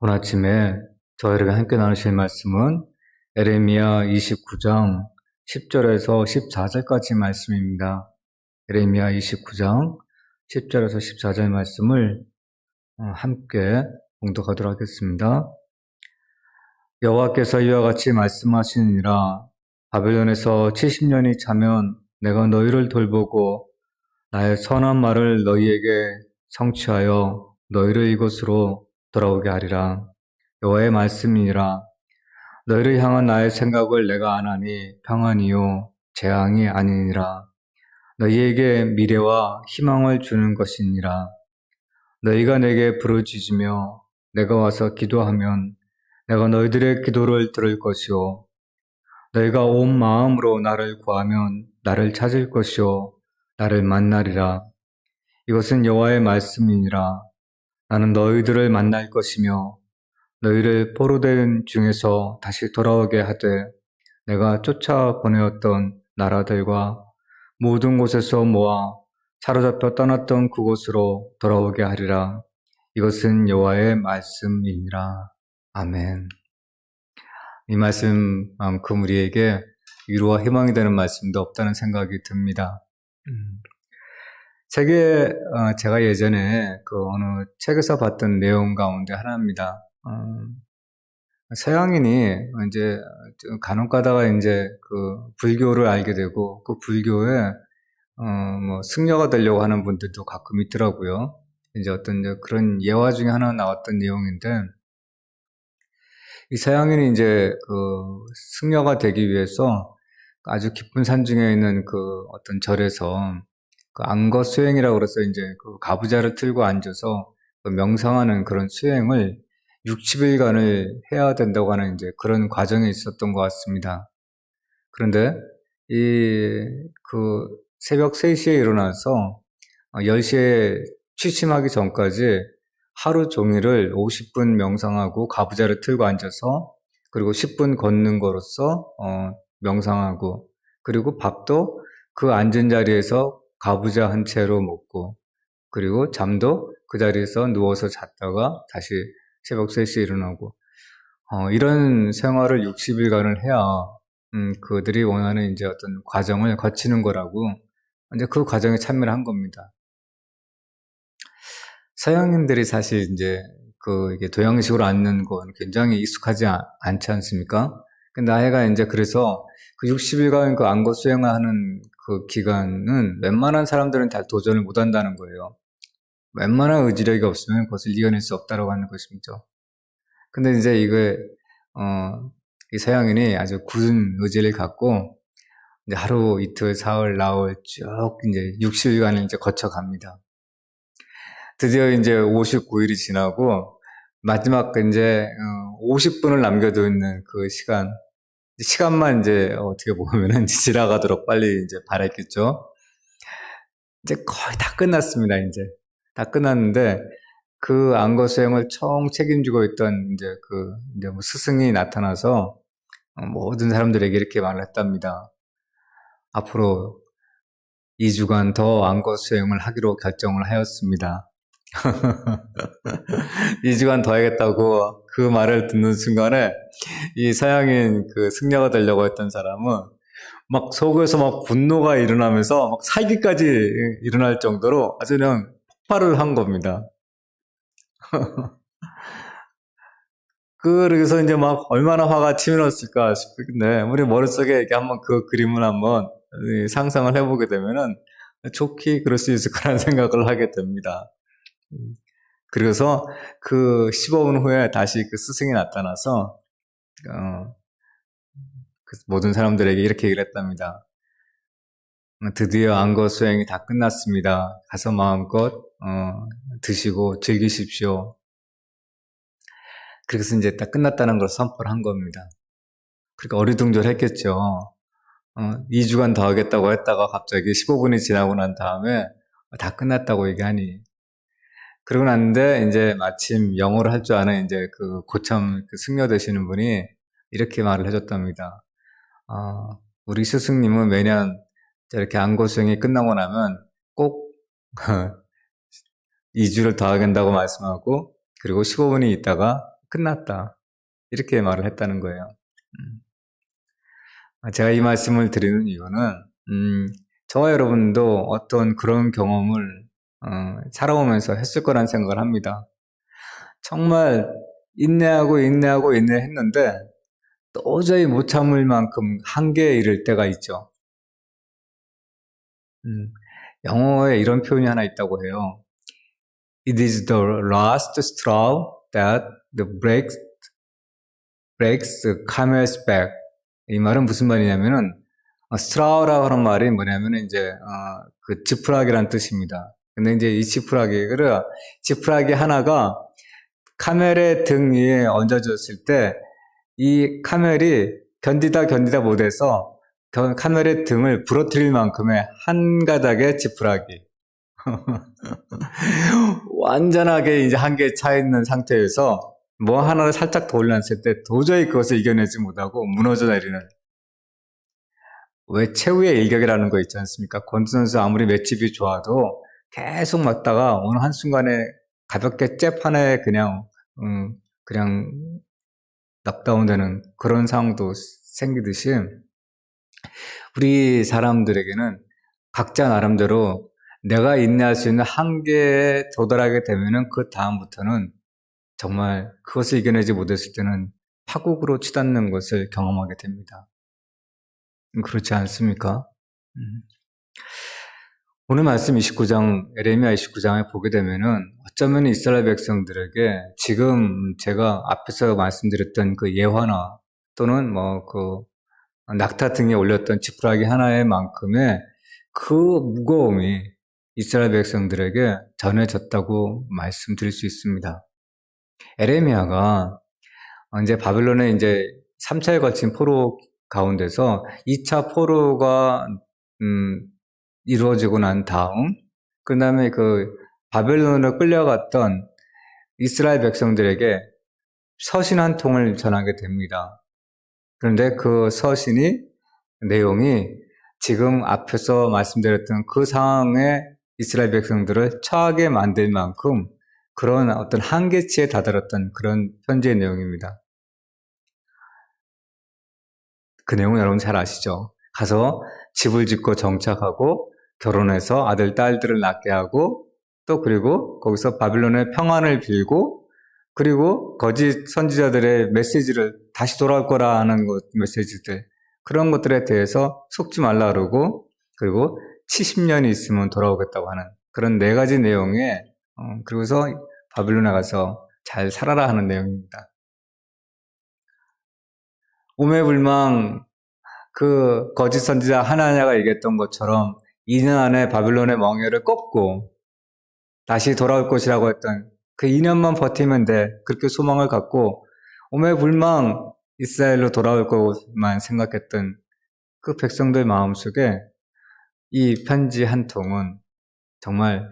오늘 아침에 저희에게 함께 나누실 말씀은 에레미야 29장 10절에서 14절까지 말씀입니다. 에레미야 29장 10절에서 14절 말씀을 함께 봉독하도록 하겠습니다. 여호와께서 이와 같이 말씀하시니라. 바벨론에서 70년이 차면 내가 너희를 돌보고 나의 선한 말을 너희에게 성취하여 너희를 이곳으로 돌아오게 하리라. 여호와의 말씀이니라. 너희를 향한 나의 생각을 내가 아나니 평안이요 재앙이 아니니라. 너희에게 미래와 희망을 주는 것이니라. 너희가 내게 부르짖으며 내가 와서 기도하면 내가 너희들의 기도를 들을 것이요 너희가 온 마음으로 나를 구하면 나를 찾을 것이요 나를 만나리라. 이것은 여호와의 말씀이니라. 나는 너희들을 만날 것이며 너희를 포로된 중에서 다시 돌아오게 하되 내가 쫓아보내었던 나라들과 모든 곳에서 모아 사로잡혀 떠났던 그곳으로 돌아오게 하리라. 이것은 여호와의 말씀이니라. 아멘. 이 말씀만큼 우리에게 위로와 희망이 되는 말씀도 없다는 생각이 듭니다. 제가 예전에 어느 책에서 봤던 내용 가운데 하나입니다. 서양인이 이제 간혹 가다가 이제 불교를 알게 되고 그 불교에 승려가 되려고 하는 분들도 가끔 있더라고요. 이제 그런 예화 중에 하나 나왔던 내용인데, 이 서양인이 이제 승려가 되기 위해서 아주 깊은 산 중에 있는 어떤 절에서 안거 수행이라고 그래서 이제 가부좌를 틀고 앉아서 명상하는 그런 수행을 60일간을 해야 된다고 하는 이제 그런 과정이 있었던 것 같습니다. 그런데 새벽 3시에 일어나서 10시에 취침하기 전까지 하루 종일을 50분 명상하고 가부좌를 틀고 앉아서 그리고 10분 걷는 거로써 명상하고 그리고 밥도 그 앉은 자리에서 가부좌 한 채로 먹고 그리고 잠도 그 자리에서 누워서 잤다가 다시 새벽 3시에 일어나고 이런 생활을 60일간을 해야 그들이 원하는 이제 어떤 과정을 거치는 거라고 이제 그 과정에 참여를 한 겁니다. 서양인들이 사실 이제 이게 도형식으로 앉는 건 굉장히 익숙하지 않지 않습니까? 나이가 이제 그래서 60일간 안거 수행을 하는 기간은 웬만한 사람들은 다 도전을 못 한다는 거예요. 웬만한 의지력이 없으면 그것을 이겨낼 수 없다고 하는 것이죠. 근데 이제 이 서양인이 아주 굳은 의지를 갖고 이제 하루, 이틀, 사흘, 나흘 쭉 이제 60일간을 이제 거쳐갑니다. 드디어 이제 59일이 지나고 마지막 이제 50분을 남겨두고 있는 그 시간만 이제 어떻게 보면은 지나가도록 빨리 이제 바랬겠죠. 이제 거의 다 끝났습니다. 이제 다 끝났는데 그 안거 수행을 총 책임지고 있던 이제 스승이 나타나서 모든 사람들에게 이렇게 말을 했답니다. 앞으로 2주간 더 안거 수행을 하기로 결정을 하였습니다. 2주간 더 하겠다고 그 말을 듣는 순간에 이 서양인 승려가 되려고 했던 사람은 막 속에서 막 분노가 일어나면서 막 살기까지 일어날 정도로 아주 그냥 폭발을 한 겁니다. 그래서 이제 막 얼마나 화가 치밀었을까 싶은데 우리 머릿속에 이렇게 한번 그 그림을 한번 상상을 해보게 되면은 좋게 그럴 수 있을 거라는 생각을 하게 됩니다. 그래서 15분 후에 다시 스승이 나타나서 모든 사람들에게 이렇게 얘기를 했답니다. 드디어 안거 수행이 다 끝났습니다. 가서 마음껏 드시고 즐기십시오. 그래서 이제 딱 끝났다는 걸 선포를 한 겁니다. 그러니까 어리둥절했겠죠. 2주간 더 하겠다고 했다가 갑자기 15분이 지나고 난 다음에 다 끝났다고 얘기하니. 그러고 났는데 이제 마침 영어를 할 줄 아는 이제 고참 승려 되시는 분이 이렇게 말을 해줬답니다. 우리 스승님은 매년 이렇게 안거 수행이 끝나고 나면 꼭 2주를 더 하겠다고 말씀하고 그리고 15분이 있다가 끝났다. 이렇게 말을 했다는 거예요. 제가 이 말씀을 드리는 이유는 저와 여러분도 어떤 그런 경험을 살아오면서 했을 거란 생각을 합니다. 정말 인내했는데 도저히 못 참을 만큼 한계에 이를 때가 있죠. 영어에 이런 표현이 하나 있다고 해요. It is the last straw that breaks the camel's back. 이 말은 무슨 말이냐면은 straw라고 하는 말이 뭐냐면은 이제 그 지푸라기란 뜻입니다. 근데 이제 이 지푸라기 하나가 카멜의 등 위에 얹어졌을 때 이 카멜이 견디다 못해서 카멜의 등을 부러뜨릴 만큼의 한 가닥의 지푸라기. 완전하게 이제 한계에 차 있는 상태에서 뭐 하나를 살짝 더 올렸을 때 도저히 그것을 이겨내지 못하고 무너져 내리는. 왜 최후의 일격이라는 거 있지 않습니까? 권투 선수 아무리 맷집이 좋아도 계속 맞다가 어느 한순간에 가볍게 잽 하나에 그냥 넉다운 되는 그런 상황도 생기듯이 우리 사람들에게는 각자 나름대로 내가 인내할 수 있는 한계에 도달하게 되면은 그 다음부터는 정말 그것을 이겨내지 못했을 때는 파국으로 치닫는 것을 경험하게 됩니다. 그렇지 않습니까? 오늘 말씀 29장, 에레미야 29장에 보게 되면은 어쩌면 이스라엘 백성들에게 지금 제가 앞에서 말씀드렸던 그 예화나 또는 낙타 등에 올렸던 지푸라기 하나의 만큼의 그 무거움이 이스라엘 백성들에게 전해졌다고 말씀드릴 수 있습니다. 에레미야가 이제 바벨론의 이제 3차에 걸친 포로 가운데서 2차 포로가 이루어지고 난 다음 그 다음에 그 바벨론으로 끌려갔던 이스라엘 백성들에게 서신 한 통을 전하게 됩니다. 그런데 그 서신이 내용이 지금 앞에서 말씀드렸던 그 상황에 이스라엘 백성들을 처하게 만들 만큼 그런 어떤 한계치에 다다랐던 그런 편지의 내용입니다. 그 내용은 여러분 잘 아시죠? 가서 집을 짓고 정착하고 결혼해서 아들, 딸들을 낳게 하고 또 그리고 거기서 바빌론의 평안을 빌고 그리고 거짓 선지자들의 메시지를 다시 돌아올 거라 하는 메시지들 그런 것들에 대해서 속지 말라 그러고 그리고 70년이 있으면 돌아오겠다고 하는 그런 4가지 내용에 그리고서 바빌론에 가서 잘 살아라 하는 내용입니다. 오매불망 그 거짓 선지자 하나냐가 얘기했던 것처럼 2년 안에 바빌론의 멍에를 꺾고 다시 돌아올 것이라고 했던 그 2년만 버티면 돼. 그렇게 소망을 갖고 오매불망 이스라엘로 돌아올 것만 생각했던 그 백성들 마음속에 이 편지 한 통은 정말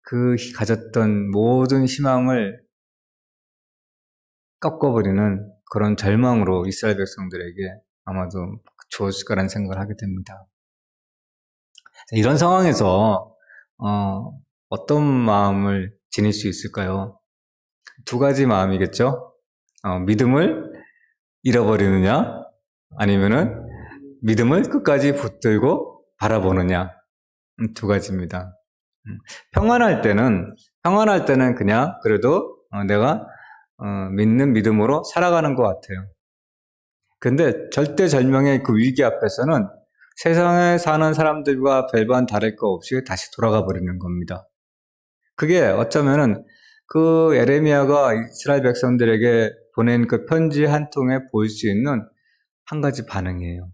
그 가졌던 모든 희망을 꺾어버리는 그런 절망으로 이스라엘 백성들에게 아마도 주었을 거라는 생각을 하게 됩니다. 이런 상황에서 어떤 마음을 지닐 수 있을까요? 2가지 마음이겠죠? 믿음을 잃어버리느냐 아니면은 믿음을 끝까지 붙들고 바라보느냐 2가지입니다. 평안할 때는 그냥 그래도 내가 믿는 믿음으로 살아가는 것 같아요. 근데 절대절명의 그 위기 앞에서는 세상에 사는 사람들과 별반 다를 거 없이 다시 돌아가 버리는 겁니다. 그게 어쩌면은 그 에레미야가 이스라엘 백성들에게 보낸 그 편지 한 통에 보일 수 있는 한 가지 반응이에요.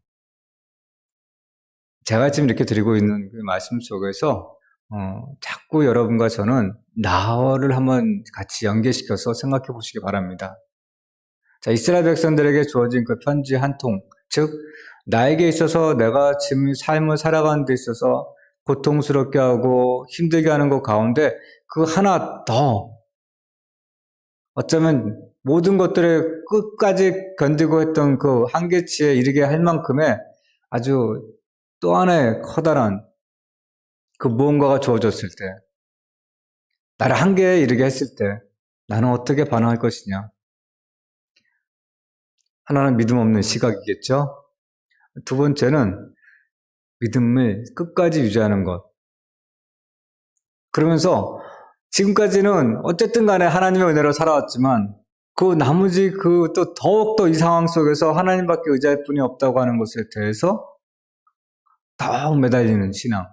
제가 지금 이렇게 드리고 있는 그 말씀 속에서 자꾸 여러분과 저는 나를 한번 같이 연계시켜서 생각해 보시기 바랍니다. 자, 이스라엘 백성들에게 주어진 그 편지 한 통, 즉 나에게 있어서 내가 지금 삶을 살아가는 데 있어서 고통스럽게 하고 힘들게 하는 것 가운데 그 하나 더 어쩌면 모든 것들을 끝까지 견디고 했던 그 한계치에 이르게 할 만큼의 아주 또 하나의 커다란 그 무언가가 주어졌을 때 나를 한계에 이르게 했을 때 나는 어떻게 반응할 것이냐 하나는 믿음 없는 시각이겠죠. 두 번째는 믿음을 끝까지 유지하는 것. 그러면서 지금까지는 어쨌든 간에 하나님의 은혜로 살아왔지만 그 나머지 또 더욱더 이 상황 속에서 하나님밖에 의지할 분이 없다고 하는 것에 대해서 더욱 매달리는 신앙,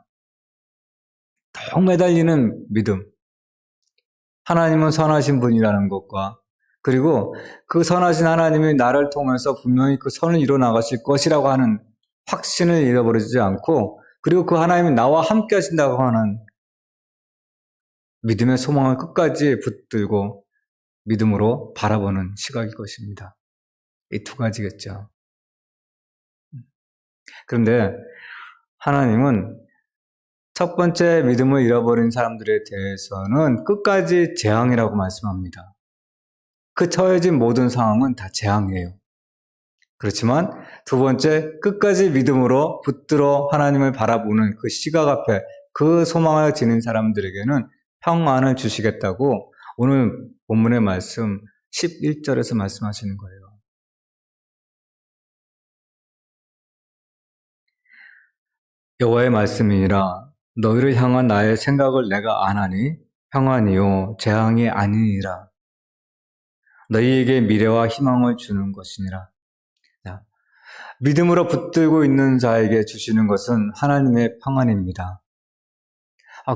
더욱 매달리는 믿음. 하나님은 선하신 분이라는 것과 그리고 그 선하신 하나님이 나를 통해서 분명히 그 선을 이뤄 나가실 것이라고 하는 확신을 잃어버리지 않고 그리고 그 하나님이 나와 함께 하신다고 하는 믿음의 소망을 끝까지 붙들고 믿음으로 바라보는 시각일 것입니다. 이 두 가지겠죠. 그런데 하나님은 첫 번째 믿음을 잃어버린 사람들에 대해서는 끝까지 재앙이라고 말씀합니다. 그 처해진 모든 상황은 다 재앙이에요. 그렇지만 두 번째 끝까지 믿음으로 붙들어 하나님을 바라보는 그 시각 앞에 그 소망을 지닌 사람들에게는 평안을 주시겠다고 오늘 본문의 말씀 11절에서 말씀하시는 거예요. 여호와의 말씀이니라 너희를 향한 나의 생각을 내가 아나니 평안이요 재앙이 아니니라. 너희에게 미래와 희망을 주는 것이니라. 믿음으로 붙들고 있는 자에게 주시는 것은 하나님의 평안입니다.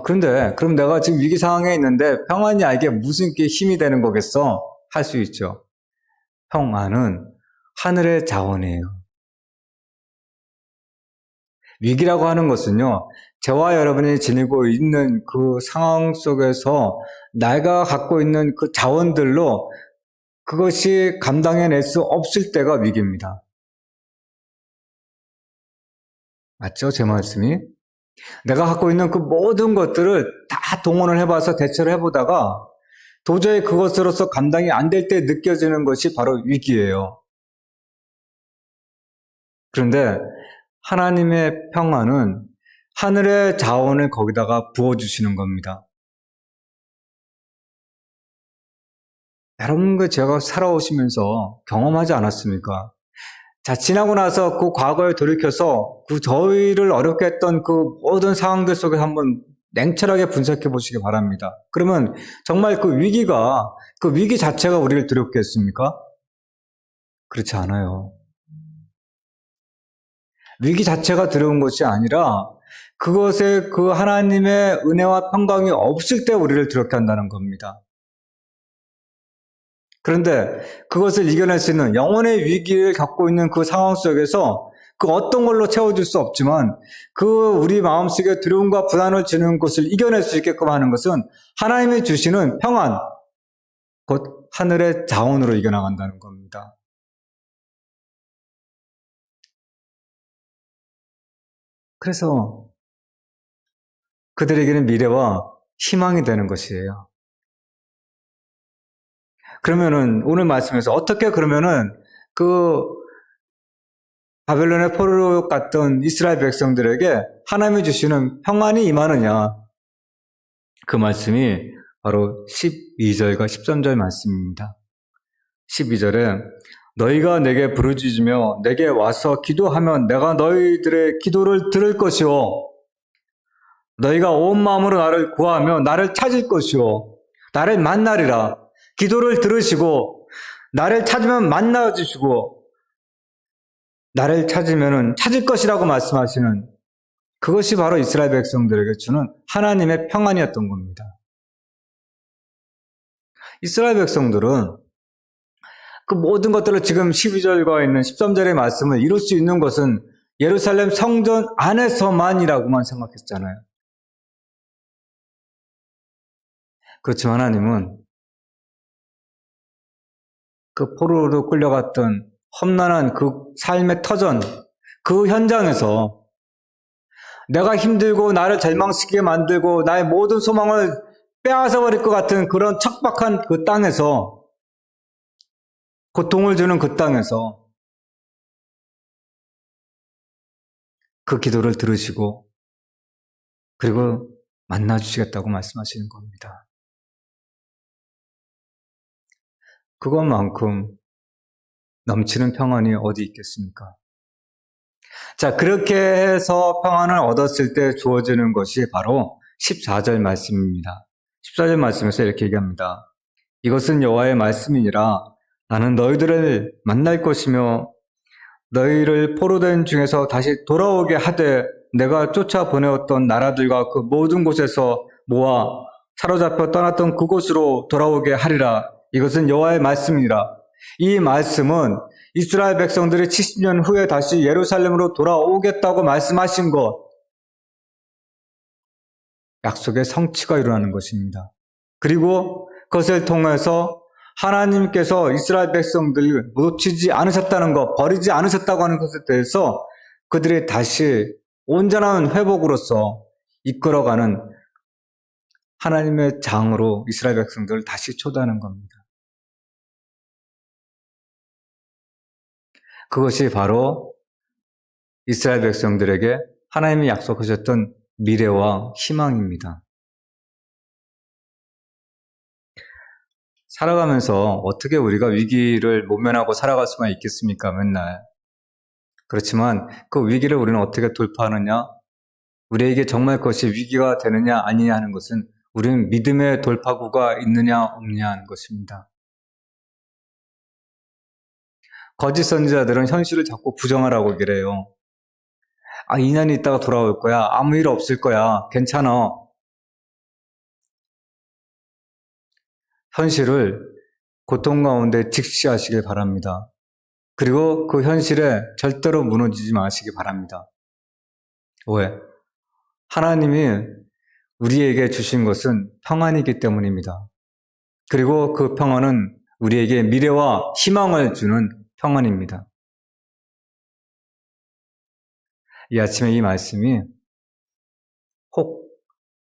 그런데 그럼 내가 지금 위기 상황에 있는데 평안이 이게 무슨 게 힘이 되는 거겠어? 할 수 있죠. 평안은 하늘의 자원이에요. 위기라고 하는 것은요, 저와 여러분이 지니고 있는 그 상황 속에서 내가 갖고 있는 그 자원들로 그것이 감당해낼 수 없을 때가 위기입니다. 맞죠? 제 말씀이? 내가 갖고 있는 그 모든 것들을 다 동원을 해봐서 대처를 해보다가 도저히 그것으로서 감당이 안 될 때 느껴지는 것이 바로 위기예요. 그런데 하나님의 평안은 하늘의 자원을 거기다가 부어주시는 겁니다. 여러분, 제가 살아오시면서 경험하지 않았습니까? 자, 지나고 나서 그 과거에 돌이켜서 그 저희를 어렵게 했던 그 모든 상황들 속에 한번 냉철하게 분석해 보시기 바랍니다. 그러면 정말 그 위기 자체가 우리를 두렵게 했습니까? 그렇지 않아요. 위기 자체가 두려운 것이 아니라 그것에 그 하나님의 은혜와 평강이 없을 때 우리를 두렵게 한다는 겁니다. 그런데 그것을 이겨낼 수 있는 영혼의 위기를 겪고 있는 그 상황 속에서 그 어떤 걸로 채워줄 수 없지만 그 우리 마음속에 두려움과 불안을 주는 것을 이겨낼 수 있게끔 하는 것은 하나님이 주시는 평안, 곧 하늘의 자원으로 이겨나간다는 겁니다. 그래서 그들에게는 미래와 희망이 되는 것이에요. 그러면은 오늘 말씀에서 어떻게 그러면은 그 바벨론의 포로로 갔던 이스라엘 백성들에게 하나님이 주시는 평안이 임하느냐? 그 말씀이 바로 12절과 13절 말씀입니다. 12절에 너희가 내게 부르짖으며 내게 와서 기도하면 내가 너희들의 기도를 들을 것이요 너희가 온 마음으로 나를 구하며 나를 찾을 것이요 나를 만나리라. 기도를 들으시고 나를 찾으면 만나주시고 나를 찾으면 찾을 것이라고 말씀하시는 그것이 바로 이스라엘 백성들에게 주는 하나님의 평안이었던 겁니다. 이스라엘 백성들은 그 모든 것들을 지금 12절과 있는 13절의 말씀을 이룰 수 있는 것은 예루살렘 성전 안에서만이라고만 생각했잖아요. 그렇지만 하나님은 그 포로로 끌려갔던 험난한 그 삶의 터전, 그 현장에서 내가 힘들고 나를 절망시키게 만들고 나의 모든 소망을 빼앗아 버릴 것 같은 그런 척박한 그 땅에서 고통을 주는 그 땅에서 그 기도를 들으시고 그리고 만나주시겠다고 말씀하시는 겁니다. 그것만큼 넘치는 평안이 어디 있겠습니까? 자, 그렇게 해서 평안을 얻었을 때 주어지는 것이 바로 14절 말씀입니다. 14절 말씀에서 이렇게 얘기합니다. 이것은 여호와의 말씀이니라. 나는 너희들을 만날 것이며 너희를 포로된 중에서 다시 돌아오게 하되 내가 쫓아보내었던 나라들과 그 모든 곳에서 모아 사로잡혀 떠났던 그곳으로 돌아오게 하리라. 이것은 여호와의 말씀이니라. 이 말씀은 이스라엘 백성들이 70년 후에 다시 예루살렘으로 돌아오겠다고 말씀하신 것, 약속의 성취가 일어나는 것입니다. 그리고 그것을 통해서 하나님께서 이스라엘 백성들을 놓치지 않으셨다는 것, 버리지 않으셨다고 하는 것에 대해서 그들이 다시 온전한 회복으로서 이끌어가는 하나님의 장으로 이스라엘 백성들을 다시 초대하는 겁니다. 그것이 바로 이스라엘 백성들에게 하나님이 약속하셨던 미래와 희망입니다. 살아가면서 어떻게 우리가 위기를 모면하고 살아갈 수가 있겠습니까? 맨날. 그렇지만 그 위기를 우리는 어떻게 돌파하느냐? 우리에게 정말 그것이 위기가 되느냐 아니냐 하는 것은 우리는 믿음의 돌파구가 있느냐 없느냐 하는 것입니다. 거짓 선지자들은 현실을 자꾸 부정하라고 그래요. 2년이 있다가 돌아올 거야. 아무 일 없을 거야. 괜찮아. 현실을 고통 가운데 직시하시길 바랍니다. 그리고 그 현실에 절대로 무너지지 마시기 바랍니다. 왜? 하나님이 우리에게 주신 것은 평안이기 때문입니다. 그리고 그 평안은 우리에게 미래와 희망을 주는 평안입니다. 이 아침에 이 말씀이 혹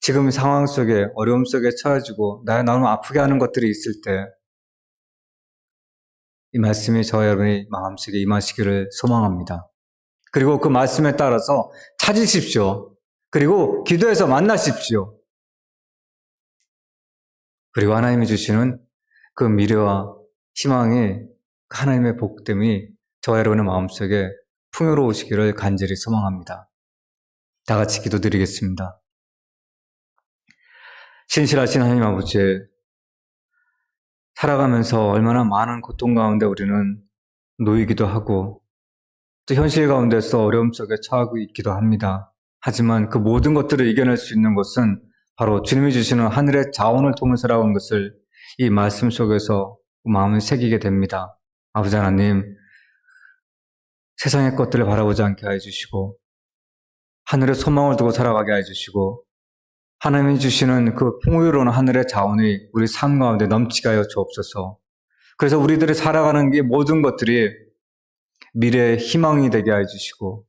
지금 상황 속에 어려움 속에 처해지고 나 너무 아프게 하는 것들이 있을 때 이 말씀이 저와 여러분의 마음속에 임하시기를 소망합니다. 그리고 그 말씀에 따라서 찾으십시오. 그리고 기도해서 만나십시오. 그리고 하나님이 주시는 그 미래와 희망이 하나님의 복됨이 저와 여러분의 마음속에 풍요로우시기를 간절히 소망합니다. 다 같이 기도드리겠습니다. 신실하신 하나님 아버지, 살아가면서 얼마나 많은 고통 가운데 우리는 놓이기도 하고 또 현실 가운데서 어려움 속에 처하고 있기도 합니다. 하지만 그 모든 것들을 이겨낼 수 있는 것은 바로 주님이 주시는 하늘의 자원을 통해서라는 것을 이 말씀 속에서 마음을 새기게 됩니다. 아버지 하나님, 세상의 것들을 바라보지 않게 해주시고 하늘의 소망을 두고 살아가게 해주시고 하나님이 주시는 그 풍요로운 하늘의 자원이 우리 삶 가운데 넘치게 하여 주옵소서. 그래서 우리들이 살아가는 이 모든 것들이 미래의 희망이 되게 해주시고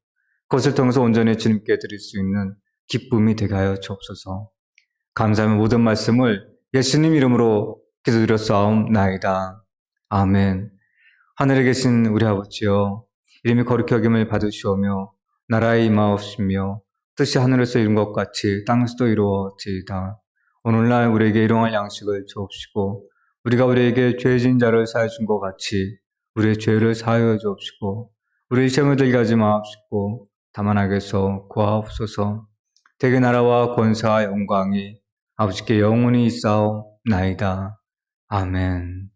그것을 통해서 온전히 주님께 드릴 수 있는 기쁨이 되게 하여 주옵소서. 감사하며 모든 말씀을 예수님 이름으로 기도드렸사옵나이다. 아멘. 하늘에 계신 우리 아버지여, 이름이 거룩히 여김을 받으시오며 나라의 임하옵시며 뜻이 하늘에서 이룬 것 같이 땅에서도 이루어지이다. 오늘날 우리에게 일용할 양식을 주옵시고 우리가 우리에게 죄 지은 자를 사하여 준 것 같이 우리의 죄를 사하여 주옵시고 우리의 시험에 들게 하지 마옵시고 다만 악에서 구하옵소서. 대개 나라와 권세와 영광이 아버지께 영원히 있사옵나이다. 아멘.